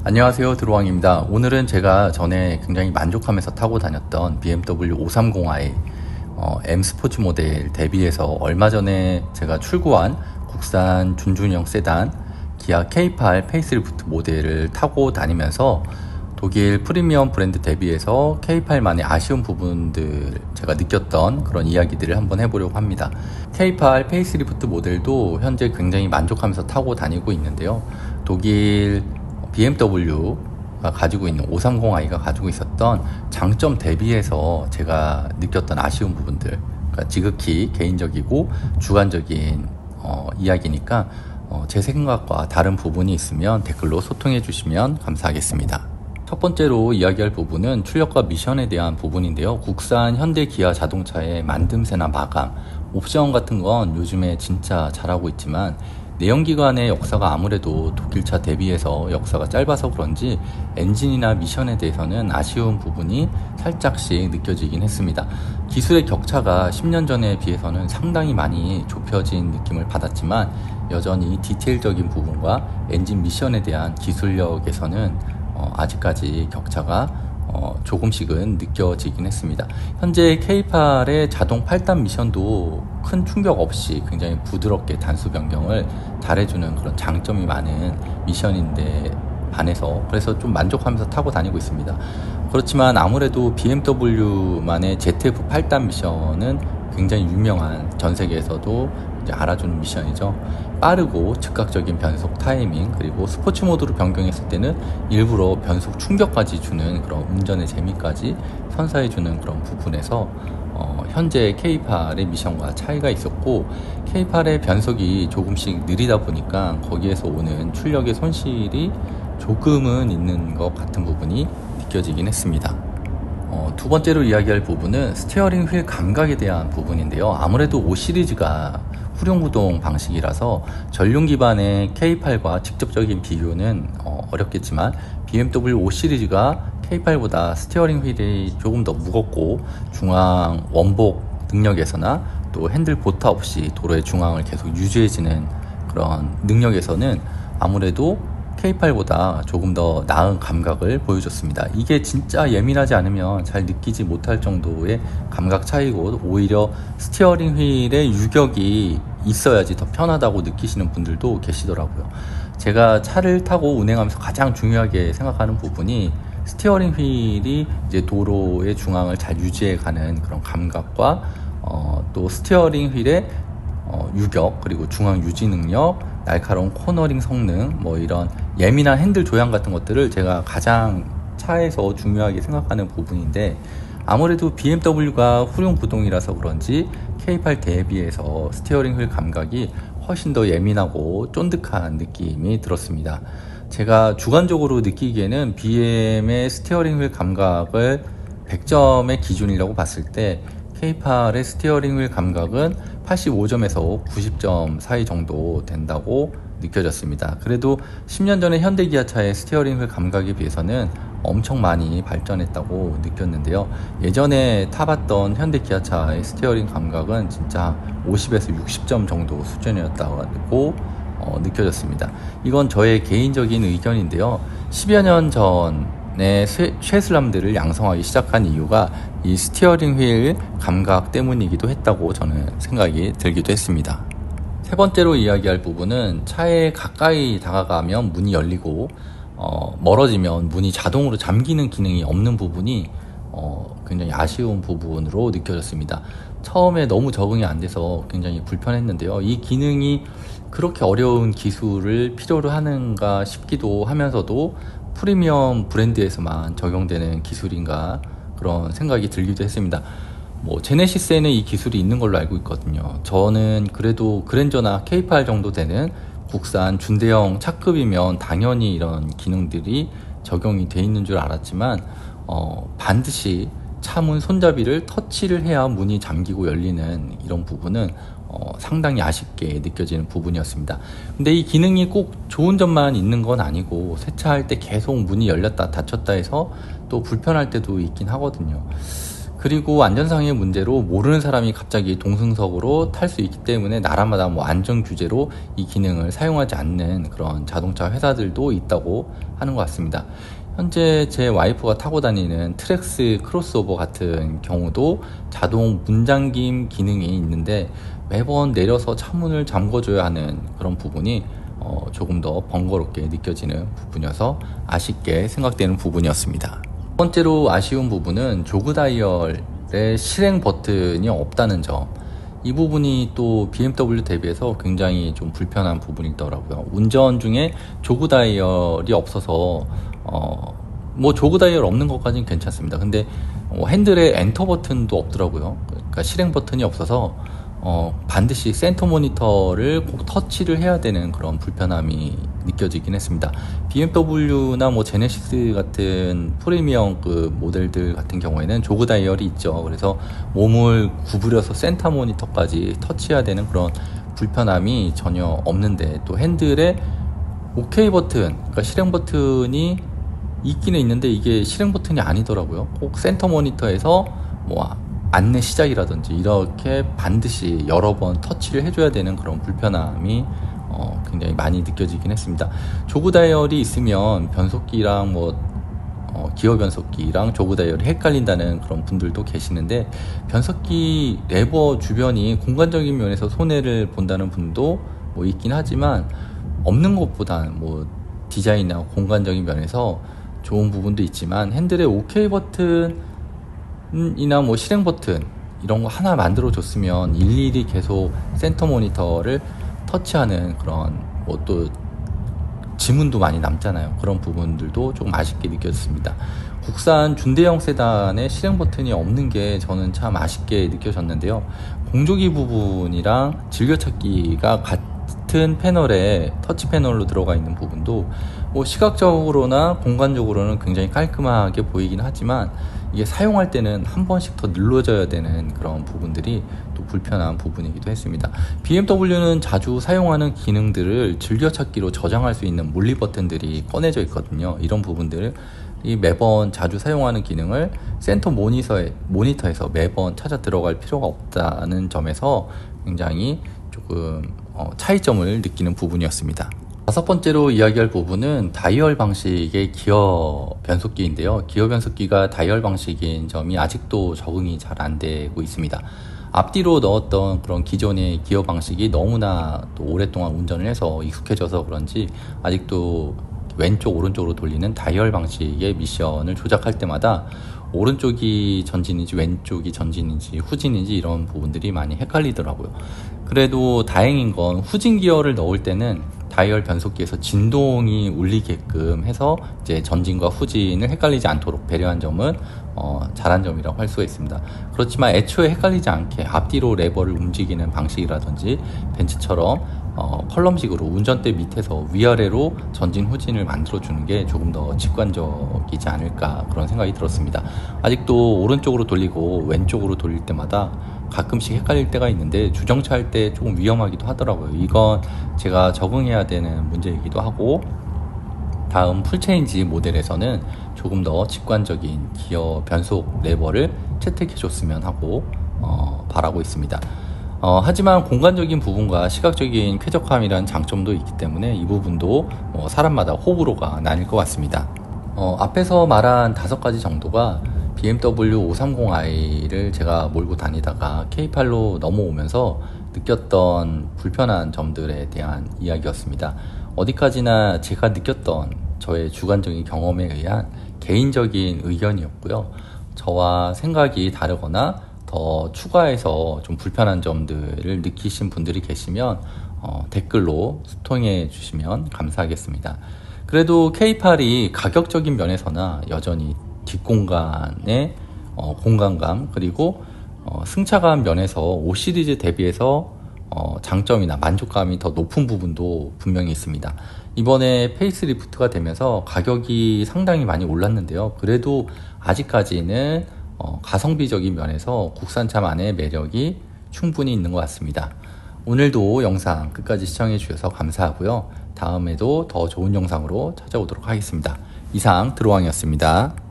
안녕하세요, 드로왕입니다. 오늘은 제가 전에 굉장히 만족하면서 타고 다녔던 BMW 530i M 스포츠 모델 대비해서 얼마 전에 제가 출고한 국산 준준형 세단 기아 K8 페이스리프트 모델을 타고 다니면서 독일 프리미엄 브랜드 대비해서 K8만의 아쉬운 부분들 제가 느꼈던 그런 이야기들을 한번 해보려고 합니다. K8 페이스리프트 모델도 현재 굉장히 만족하면서 타고 다니고 있는데요. 독일 BMW가 가지고 있는 530i가 가지고 있었던 장점 대비해서 제가 느꼈던 아쉬운 부분들, 그러니까 지극히 개인적이고 주관적인 이야기니까 제 생각과 다른 부분이 있으면 댓글로 소통해 주시면 감사하겠습니다. 첫 번째로 이야기할 부분은 출력과 미션에 대한 부분인데요. 국산 현대 기아 자동차의 만듦새나 마감, 옵션 같은 건 요즘에 진짜 잘하고 있지만 내연기관의 역사가 아무래도 독일차 대비해서 역사가 짧아서 그런지 엔진이나 미션에 대해서는 아쉬운 부분이 살짝씩 느껴지긴 했습니다. 기술의 격차가 10년 전에 비해서는 상당히 많이 좁혀진 느낌을 받았지만 여전히 디테일적인 부분과 엔진 미션에 대한 기술력에서는 아직까지 격차가 조금씩은 느껴지긴 했습니다. 현재 K8의 자동 8단 미션도 큰 충격 없이 굉장히 부드럽게 단수 변경을 잘해주는 그런 장점이 많은 미션인데 반해서 그래서 좀 만족하면서 타고 다니고 있습니다. 그렇지만 아무래도 BMW만의 ZF 8단 미션은 굉장히 유명한, 전 세계에서도 이제 알아주는 미션이죠. 빠르고 즉각적인 변속 타이밍, 그리고 스포츠 모드로 변경했을 때는 일부러 변속 충격까지 주는 그런 운전의 재미까지 선사해주는 그런 부분에서 현재 K8의 미션과 차이가 있었고, K8의 변속이 조금씩 느리다 보니까 거기에서 오는 출력의 손실이 조금은 있는 것 같은 부분이 느껴지긴 했습니다. 두 번째로 이야기할 부분은 스티어링 휠 감각에 대한 부분인데요. 아무래도 5 시리즈가 후륜구동 방식이라서 전륜 기반의 K8과 직접적인 비교는 어렵겠지만 BMW 5 시리즈가 K8보다 스티어링 휠이 조금 더 무겁고 중앙 원복 능력에서나 또 핸들 보타 없이 도로의 중앙을 계속 유지해지는 그런 능력에서는 아무래도 K8보다 조금 더 나은 감각을 보여줬습니다. 이게 진짜 예민하지 않으면 잘 느끼지 못할 정도의 감각 차이고, 오히려 스티어링 휠의 유격이 있어야지 더 편하다고 느끼시는 분들도 계시더라고요. 제가 차를 타고 운행하면서 가장 중요하게 생각하는 부분이 스티어링 휠이 이제 도로의 중앙을 잘 유지해가는 그런 감각과 또 스티어링 휠의 유격, 그리고 중앙 유지 능력, 날카로운 코너링 성능, 이런 예민한 핸들 조향 같은 것들을 제가 가장 차에서 중요하게 생각하는 부분인데, 아무래도 BMW가 후륜 구동이라서 그런지 K8 대비해서 스티어링 휠 감각이 훨씬 더 예민하고 쫀득한 느낌이 들었습니다. 제가 주관적으로 느끼기에는 BM의 스티어링 휠 감각을 100점의 기준이라고 봤을 때 K8의 스티어링 휠 감각은 85점에서 90점 사이 정도 된다고 느껴졌습니다. 그래도 10년 전에 현대기아차의 스티어링 휠 감각에 비해서는 엄청 많이 발전했다고 느꼈는데요. 예전에 타봤던 현대기아차의 스티어링 감각은 진짜 50에서 60점 정도 수준이었다고 느껴졌습니다. 이건 저의 개인적인 의견인데요. 10여 년 전에 쉐슬람들을 양성하기 시작한 이유가 이 스티어링 휠 감각 때문이기도 했다고 저는 생각이 들기도 했습니다. 세 번째로 이야기할 부분은 차에 가까이 다가가면 문이 열리고 멀어지면 문이 자동으로 잠기는 기능이 없는 부분이 굉장히 아쉬운 부분으로 느껴졌습니다. 처음에 너무 적응이 안 돼서 굉장히 불편했는데요. 이 기능이 그렇게 어려운 기술을 필요로 하는가 싶기도 하면서도 프리미엄 브랜드에서만 적용되는 기술인가 그런 생각이 들기도 했습니다. 제네시스에는 이 기술이 있는 걸로 알고 있거든요. 저는 그래도 그랜저나 K8 정도 되는 국산 준대형 차급이면 당연히 이런 기능들이 적용이 돼 있는 줄 알았지만 반드시 차문 손잡이를 터치를 해야 문이 잠기고 열리는 이런 부분은 상당히 아쉽게 느껴지는 부분이었습니다. 근데 이 기능이 꼭 좋은 점만 있는 건 아니고 세차할 때 계속 문이 열렸다 닫혔다 해서 또 불편할 때도 있긴 하거든요. 그리고 안전상의 문제로 모르는 사람이 갑자기 동승석으로 탈 수 있기 때문에 나라마다 뭐 안전 규제로 이 기능을 사용하지 않는 그런 자동차 회사들도 있다고 하는 것 같습니다. 현재 제 와이프가 타고 다니는 트랙스 크로스오버 같은 경우도 자동 문잠김 기능이 있는데 매번 내려서 차문을 잠궈줘야 하는 그런 부분이 조금 더 번거롭게 느껴지는 부분이어서 아쉽게 생각되는 부분이었습니다. 첫 번째로 아쉬운 부분은 조그 다이얼의 실행 버튼이 없다는 점. 이 부분이 또 BMW 대비해서 굉장히 좀 불편한 부분이더라고요. 운전 중에 조그 다이얼이 없어서 뭐 조그 다이얼 없는 것까지는 괜찮습니다. 근데 핸들에 엔터 버튼도 없더라고요. 그러니까 실행 버튼이 없어서 반드시 센터 모니터를 꼭 터치를 해야 되는 그런 불편함이 느껴지긴 했습니다. BMW나 뭐 제네시스 같은 프리미엄급 모델들 같은 경우에는 조그 다이얼이 있죠. 그래서 몸을 구부려서 센터 모니터까지 터치해야 되는 그런 불편함이 전혀 없는데, 또 핸들에 OK 버튼, 그러니까 실행 버튼이 있기는 있는데 이게 실행 버튼이 아니더라고요. 꼭 센터 모니터에서 뭐 안내 시작이라든지 이렇게 반드시 여러 번 터치를 해줘야 되는 그런 불편함이 굉장히 많이 느껴지긴 했습니다. 조그 다이얼이 있으면 변속기랑 기어 변속기랑 조그 다이얼이 헷갈린다는 그런 분들도 계시는데, 변속기 레버 주변이 공간적인 면에서 손해를 본다는 분도 뭐 있긴 하지만 없는 것보단 뭐 디자인이나 공간적인 면에서 좋은 부분도 있지만, 핸들에 OK 버튼이나 뭐 실행 버튼 이런 거 하나 만들어 줬으면 일일이 계속 센터 모니터를 터치하는 그런 뭐 또 지문도 많이 남잖아요. 그런 부분들도 조금 아쉽게 느껴졌습니다. 국산 준대형 세단에 실행 버튼이 없는 게 저는 참 아쉽게 느껴졌는데요. 공조기 부분이랑 즐겨찾기가 같은 패널에 터치 패널로 들어가 있는 부분도 뭐 시각적으로나 공간적으로는 굉장히 깔끔하게 보이긴 하지만, 이게 사용할 때는 한 번씩 더 눌러줘야 되는 그런 부분들이 또 불편한 부분이기도 했습니다. BMW는 자주 사용하는 기능들을 즐겨찾기로 저장할 수 있는 물리 버튼들이 꺼내져 있거든요. 이런 부분들을 매번 자주 사용하는 기능을 센터 모니터에서 매번 찾아 들어갈 필요가 없다는 점에서 굉장히 조금 차이점을 느끼는 부분이었습니다. 다섯 번째로 이야기할 부분은 다이얼 방식의 기어 변속기인데요. 기어 변속기가 다이얼 방식인 점이 아직도 적응이 잘 안 되고 있습니다. 앞뒤로 넣었던 그런 기존의 기어 방식이 너무나 또 오랫동안 운전을 해서 익숙해져서 그런지 아직도 왼쪽 오른쪽으로 돌리는 다이얼 방식의 미션을 조작할 때마다 오른쪽이 전진인지 왼쪽이 전진인지 후진인지 이런 부분들이 많이 헷갈리더라고요. 그래도 다행인 건 후진 기어를 넣을 때는 다이얼 변속기에서 진동이 울리게끔 해서 이제 전진과 후진을 헷갈리지 않도록 배려한 점은 잘한 점이라고 할 수가 있습니다. 그렇지만 애초에 헷갈리지 않게 앞뒤로 레버를 움직이는 방식이라든지 벤츠처럼 컬럼식으로 운전대 밑에서 위아래로 전진 후진을 만들어 주는 게 조금 더 직관적이지 않을까, 그런 생각이 들었습니다. 아직도 오른쪽으로 돌리고 왼쪽으로 돌릴 때마다 가끔씩 헷갈릴 때가 있는데 주정차할 때 조금 위험하기도 하더라고요. 이건 제가 적응해야 되는 문제이기도 하고, 다음 풀체인지 모델에서는 조금 더 직관적인 기어 변속 레버를 채택해 줬으면 하고 바라고 있습니다. 하지만 공간적인 부분과 시각적인 쾌적함이라는 장점도 있기 때문에 이 부분도 사람마다 호불호가 나뉠 것 같습니다. 앞에서 말한 5가지 정도가 BMW 530i를 제가 몰고 다니다가 K8로 넘어오면서 느꼈던 불편한 점들에 대한 이야기였습니다. 어디까지나 제가 느꼈던 저의 주관적인 경험에 의한 개인적인 의견이었고요. 저와 생각이 다르거나 더 추가해서 좀 불편한 점들을 느끼신 분들이 계시면 댓글로 소통해 주시면 감사하겠습니다. 그래도 K8이 가격적인 면에서나 여전히 뒷공간의 공간감, 그리고 승차감 면에서 5시리즈 대비해서 장점이나 만족감이 더 높은 부분도 분명히 있습니다. 이번에 페이스리프트가 되면서 가격이 상당히 많이 올랐는데요. 그래도 아직까지는 가성비적인 면에서 국산차만의 매력이 충분히 있는 것 같습니다. 오늘도 영상 끝까지 시청해 주셔서 감사하고요. 다음에도 더 좋은 영상으로 찾아오도록 하겠습니다. 이상 드로왕이었습니다.